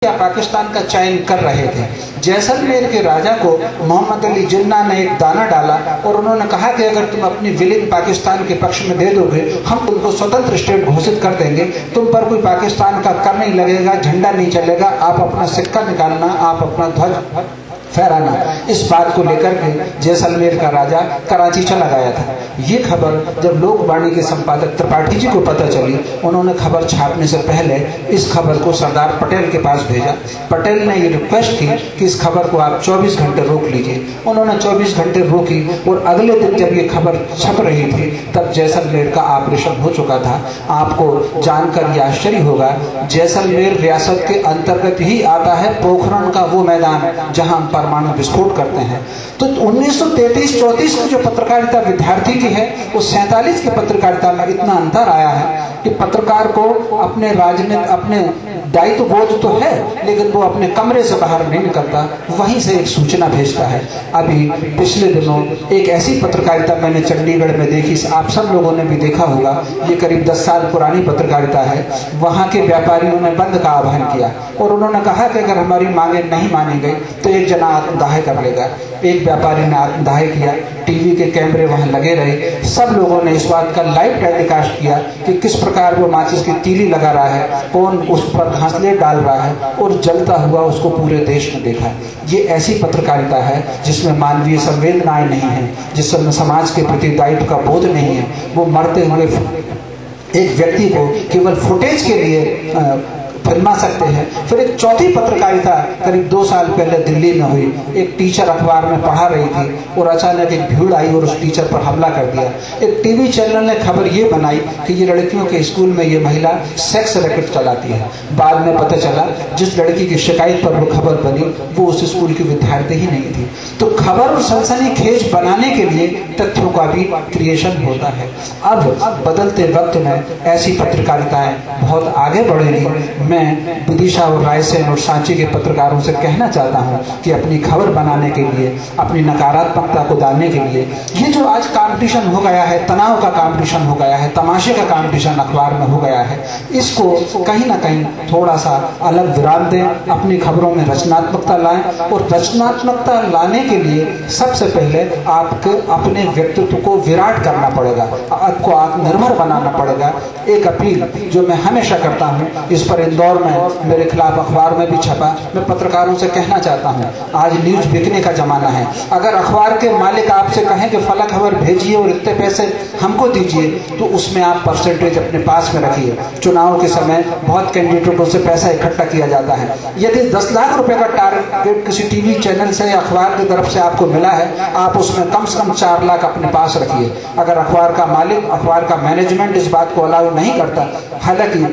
या पाकिस्तान का चयन कर रहे थे। जैसलमेर के राजा को मोहम्मद अली जिन्ना ने एक दाना डाला और उन्होंने कहा कि अगर तुम अपनी विलीन पाकिस्तान के पक्ष में दे दोगे, हम तुमको स्वतंत्र स्टेट घोषित कर देंगे, तुम पर कोई पाकिस्तान का कर नहीं लगेगा, झंडा नहीं चलेगा, आप अपना सिक्का निकालना, आप अपना ध्वज फहराना। इस बात को लेकर के जैसलमेर का राजा कराची चला गया था। ये खबर जब लोकवाणी के संपादक त्रिपाठी जी को पता चली, उन्होंने खबर छापने से पहले इस खबर को सरदार पटेल के पास भेजा। पटेल ने ये रिक्वेस्ट की कि इस खबर को आप 24 घंटे रोक लीजिए। उन्होंने 24 घंटे रोकी और अगले दिन जब ये खबर छप रही थी तब जैसलमेर का ऑपरेशन हो चुका था। आपको जानकर ये आश्चर्य होगा, जैसलमेर रियासत के अंतर्गत ही आता है पोखरण का वो मैदान जहां परमाणु विस्फोट करते हैं। तो 1933-34 की जो पत्रकारिता विद्यार्थी की है, वो 47 की पत्रकारिता में इतना अंतर आया है कि पत्रकार को अपने राजनीति, अपने दायित्व बोझ तो है, लेकिन वो अपने कमरे से बाहर नहीं निकलता, वहीं से एक सूचना भेजता है। अभी पिछले दिनों एक ऐसी पत्रकारिता मैंने चंडीगढ़ में देखी, आप सब लोगों ने भी देखा होगा, ये करीब 10 साल पुरानी पत्रकारिता है। वहां के व्यापारियों ने बंद का आह्वान किया और उन्होंने कहा कि अगर हमारी मांगे नहीं मानी गई तो एक जना आत्मदाह कर लेगा। एक व्यापारी ने आत्मदाह किया, टीवी के कैमरे वहां लगे रहे, सब लोगों ने इस बात का लाइव टेलीकास्ट किया कि किस प्रकार वो माचिस की तीली लगा रहा है, कौन उस पर घासले डाल रहा है, और जलता हुआ उसको पूरे देश में देखा। ये ऐसी पत्रकारिता है जिसमें मानवीय संवेदनाएं नहीं है, जिसमें समाज के प्रति दायित्व का बोध नहीं है। वो मरते हुए एक व्यक्ति को केवल फुटेज के लिए फिल्मा सकते हैं। फिर एक चौथी पत्रकारिता करीब 2 साल पहले दिल्ली में हुई। एक टीचर अखबार में पढ़ा रही थी और अचानक एक भीड़ आई और उस टीचर पर हमला कर दिया। एक टीवी चैनल ने खबर ये बनाई कि ये लड़कियों के स्कूल में ये महिला सेक्स रैकेट चलाती है। बाद में पता चला जिस लड़की की शिकायत पर वो खबर बनी वो उस स्कूल की विद्यार्थी ही नहीं थी। तो खबर और सनसनीखेज बनाने के लिए तथ्यों का भी क्रिएशन होता है। अब बदलते वक्त में ऐसी पत्रकारिताएं बहुत आगे बढ़ेगी। मैं विदिशा और रायसेन और सांची के पत्रकारों से कहना चाहता हूं कि अपनी खबर बनाने के लिए, अपनी नकारात्मकता को डालने के लिए, ये जो आज कंपटीशन हो गया है, तनाव का कंपटीशन हो गया है, तमाशे का कंपटीशन अखबार में हो गया है, इसको कहीं ना कहीं थोड़ा सा अलग विराम दें, अपनी खबरों में रचनात्मकता लाएं। और रचनात्मकता लाने के लिए सबसे पहले आपको अपने व्यक्तित्व को विराट करना पड़ेगा, आपको आत्मनिर्भर बनाना पड़ेगा। एक अपील जो मैं हमेशा करता हूँ, इस पर इंदौर में मेरे खिलाफ अखबार में भी छपा, मैं पत्रकारों से कहना चाहता हूं, आज न्यूज बिकने का जमाना है। अगर अखबार के मालिक आपसे कहें कि फला खबर भेजिए और इतने पैसे हमको दीजिए, तो उसमें आप परसेंटेज अपने पास में रखिए। चुनाव के समय बहुत कैंडिडेटों से पैसा इकट्ठा किया जाता है। यदि 10 लाख रुपए का टारगेट किसी टीवी चैनल से या अखबार की तरफ से आपको मिला है, आप उसमें कम से कम 4 लाख अपने पास रखिए। अगर अखबार का मालिक, अखबार का मैनेजमेंट इस बात को अलाउ नहीं करता, हालांकि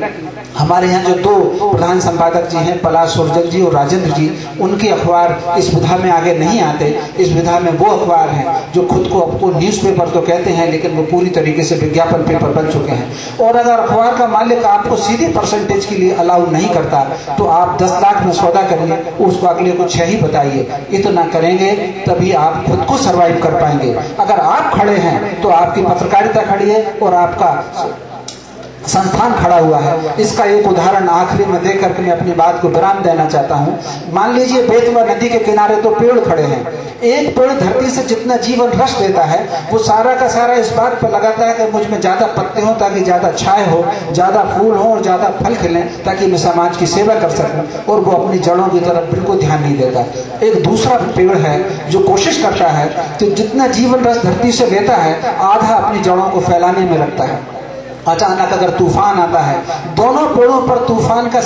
हमारे यहाँ जो 2 प्रधान संपादक जी हैं, पलाश सुरजन जी और राजेंद्र जी, उनके अखबार इस विधा में आगे नहीं आते। इस विधा में वो अखबार हैं जो खुद को आपको न्यूज़पेपर तो कहते हैं, लेकिन वो पूरी तरीके से विज्ञापन पेपर बन चुके हैं। और अगर अखबार का मालिक आपको सीधी परसेंटेज के लिए अलाउ नहीं करता, तो आप 10 लाख में सौदा करिए, उसको अगले को 6 ही बताइए। इतना करेंगे तभी आप खुद को सर्वाइव कर पाएंगे। अगर आप खड़े हैं तो आपकी पत्रकारिता खड़ी है और आपका संस्थान खड़ा हुआ है। इसका एक उदाहरण आखिरी में देकर के मैं अपनी बात को विराम देना चाहता हूँ। मान लीजिए बेतवा नदी के किनारे 2 पेड़ खड़े हैं। एक पेड़ धरती से जितना जीवन रस देता है, वो सारा का सारा इस बात पर लगाता है कि मुझ में ज्यादा पत्ते हो ताकि ज्यादा छाए हो, ज्यादा फूल हो और ज्यादा फल खिले ताकि मैं समाज की सेवा कर सकूं, और वो अपनी जड़ों की तरफ बिल्कुल ध्यान नहीं देता। एक दूसरा पेड़ है जो कोशिश करता है कि जितना जीवन रस धरती से लेता है, आधा अपनी जड़ों को फैलाने में लगता है। अचानक अगर तूफान आता है, दोनों पेड़ों पर तूफान का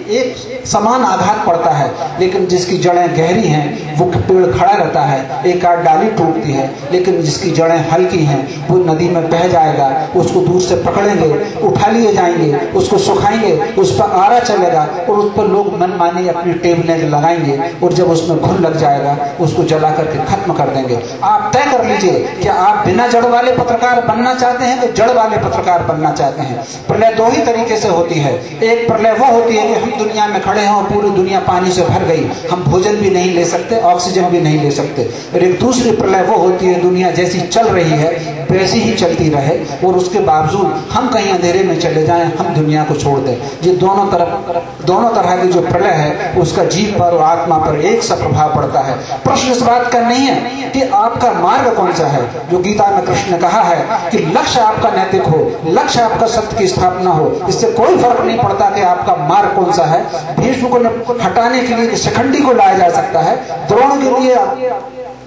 एक समान आघात पड़ता है, लेकिन जिसकी जड़ें गहरी हैं वो पेड़ खड़ा रहता है। एक आध डाली टूटती है, लेकिन जिसकी जड़ें हल्की हैं वो नदी में बह जाएगा। उसको दूर से पकड़ेंगे, उठा लिए जाएंगे, उसको सुखाएंगे, उस पर आरा चलेगा और उस पर लोग मनमानी अपनी टेबलें लगाएंगे, और जब उसमें घुन लग जाएगा उसको जला करके खत्म कर देंगे। आप तय कर लीजिए कि आप बिना जड़ वाले पत्रकार बनना चाहते हैं कि जड़ वाले पत्रकार बनना चाहते हैं। प्रलय 2 ही तरीके से होती है। एक प्रलय वो होती है कि हम दुनिया में खड़े हैं और पूरी दुनिया पानी से भर गई, हम भोजन भी नहीं ले सकते, ऑक्सीजन भी नहीं ले सकते। और एक दूसरी प्रलय वो होती है, दुनिया जैसी चल रही है वैसी ही चलती रहे और उसके बावजूद हम कहीं अंधेरे में चले जाएं, हम दुनिया को छोड़ दें। ये दोनों तरफ दोनों तरह की जो प्रलय है उसका जीव पर और आत्मा पर एक सा प्रभाव पड़ता है। प्रश्न इस बात का नहीं है कि आपका मार्ग कौन सा है। जो गीता में कृष्ण ने कहा है कि लक्ष्य आपका नैतिक हो, लक्ष्य आपका सत्य की स्थापना हो, इससे कोई फर्क नहीं पड़ता कि आपका मार्ग कौन सा है। भीष्म को हटाने के लिए शिखंडी को लाया जा सकता है, द्रोण के लिए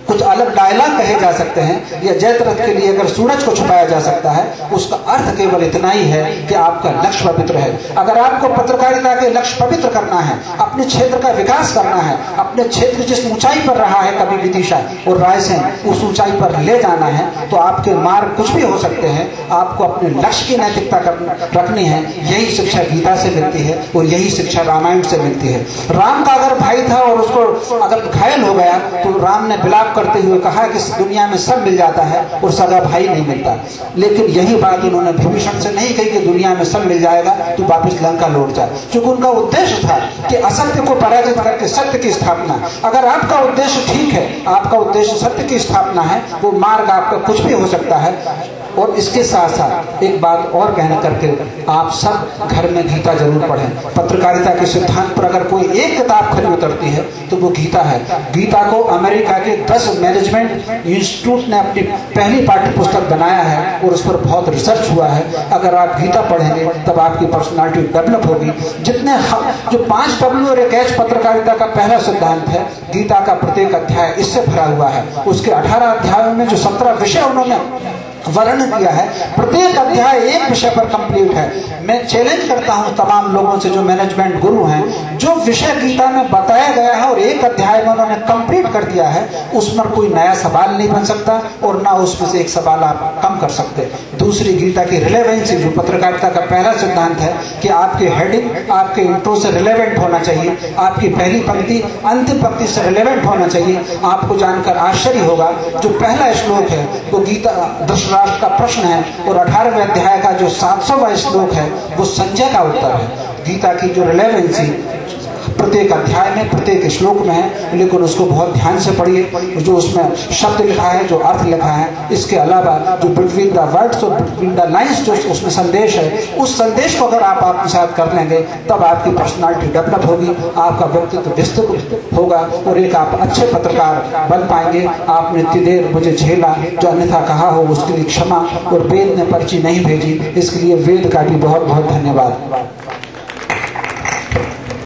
कुछ अलग डायलॉग कहे जा सकते हैं, या जयद्रथ के लिए अगर सूरज को छुपाया जा सकता है। उसका अर्थ केवल इतना ही है कि आपका लक्ष्य पवित्र है। अगर आपको पत्रकारिता के लक्ष्य पवित्र करना है, अपने क्षेत्र का विकास करना है, अपने क्षेत्र जिस ऊंचाई पर रहा है कभी विदिशा और रायसेन उस ऊंचाई पर ले जाना है, तो आपके मार्ग कुछ भी हो सकते हैं। आपको अपने लक्ष्य की नैतिकता रखनी है। यही शिक्षा गीता से मिलती है और यही शिक्षा रामायण से मिलती है। राम का अगर भाई था और उसको अगर घायल हो गया तो राम ने विलाप करते हुए कहा कि इस दुनिया में सब मिल जाता है और सगा भाई नहीं मिलता। लेकिन यही बात उन्होंने विभीषण से नहीं कही कि दुनिया में सब मिल जाएगा, तू वापस लंका लौट जा। क्योंकि उनका उद्देश्य था कि असत्य को पराजित करके सत्य की स्थापना। अगर आपका उद्देश्य ठीक है, आपका उद्देश्य सत्य की स्थापना है, वो मार्ग आपका कुछ भी हो सकता है। और इसके साथ साथ एक बात और कहना करके, आप सब घर में गीता जरूर पढ़ें। पत्रकारिता के सिद्धांत पर अगर कोई एक किताब खरी उतरती है तो वो गीता है। गीता को अमेरिका के 10 मैनेजमेंट इंस्टीट्यूट ने अपनी पहली पाठ्य पुस्तक बनाया है और उस पर बहुत रिसर्च हुआ है। अगर आप गीता पढ़ेंगे तब आपकी पर्सनालिटी डेवलप होगी। जितने जो 5 W और 1 H पत्रकारिता का पहला सिद्धांत है, गीता का प्रत्येक अध्याय इससे भरा हुआ है। उसके 18 अध्यायों में जो 17 विषय उन्होंने वर्णन किया है, प्रत्येक अध्याय एक विषय पर कंप्लीट है। मैं चैलेंज करता हूं तमाम लोगों से जो मैनेजमेंट गुरु हैं, जो विषय गीता में बताया गया है और एक अध्याय में उन्होंने कंप्लीट कर दिया है, उसमें कोई नया सवाल नहीं बन सकता और ना उसमें से एक सवाल आप कम कर सकते। दूसरी, गीता की रिलेवेंसी, जो पत्रकारिता का पहला सिद्धांत है कि आपके हेडिंग आपके इंट्रो से रिलेवेंट होना चाहिए, आपकी पहली पंक्ति अंतिम पंक्ति से रिलेवेंट होना चाहिए। आपको जानकर आश्चर्य होगा, जो पहला श्लोक है वो गीता धृतराष्ट्र का प्रश्न है और 18वें अध्याय का जो 700वां श्लोक है वो संजय का उत्तर है। गीता की जो रिलेवेंसी प्रत्येक अध्याय में प्रत्येक श्लोक में है, लेकिन उसको बहुत ध्यान से पढ़िए। जो उसमें शब्द लिखा है, जो अर्थ लिखा है, इसके अलावा जो बिटवीन द वर्ड्स और बिटवीन द लाइंस जो उसमें संदेश है, उस संदेश को अगर आप अपने साथ कर लेंगे तब आपकी पर्सनालिटी डेवलप होगी, आपका व्यक्तित्व विस्तृत होगा और एक आप अच्छे पत्रकार बन पाएंगे। आपने इतनी देर मुझे झेला, जो अन्यथा कहा हो उसके लिए क्षमा। और वेद ने पर्ची नहीं भेजी, इसके लिए वेद का भी बहुत बहुत धन्यवाद।